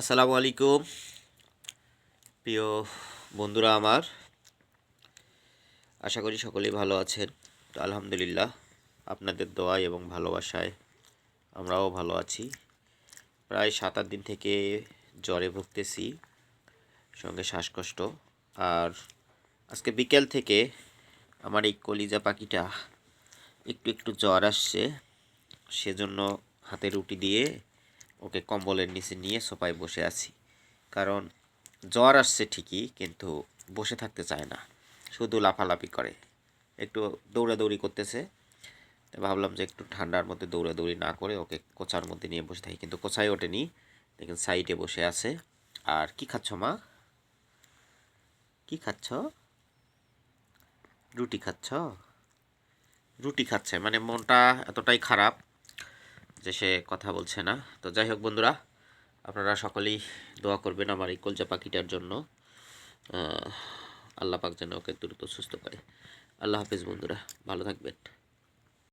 আসসালামু আলাইকুম প্রিয় বন্ধুরা আমার, আশা করি সকলেই ভালো আছেন। তো আলহামদুলিল্লাহ, আপনাদের দোয়ায় এবং ভালোবাসায় আমরাও ভালো আছি। প্রায় 7-8 দিন থেকে জ্বরে ভুগতেছি, সঙ্গে শ্বাসকষ্ট। আর আজকে বিকেল থেকে আমার এই কলিজা পাখিটা একটু একটু জ্বর আসছে, সেজন্য হাতে রুটি দিয়ে ওকে কম্বলের নিচে নিয়ে সোফায় বসে আছি। কারণ জ্বর আসছে ঠিকই, কিন্তু বসে থাকতে চায় না, শুধু লাফালাফি করে, একটু দৌড়াদৌড়ি করতেছে। তো ভাবলাম যে একটু ঠান্ডার মধ্যে দৌড়াদৌড়ি না করে ওকে কোচার মধ্যে নিয়ে বসে থাকি, কিন্তু কোচায় ওঠেনি, দেখেন সাইডে বসে আছে। আর কি খাচ্ছ মা? কি খাচ্ছ? রুটি খাচ্ছ? রুটি খাচ্ছে, মানে মনটা এতটাই খারাপ যে সে কথা বলছে না। তো যাই হোক বন্ধুরা, আপনারা সকলেই দোয়া করবেন আমার এই কলজা পাখিটার জন্য। আল্লাহ পাক যেন ওকে দ্রুত সুস্থ করে। আল্লাহ হাফেজ বন্ধুরা, ভালো থাকবেন।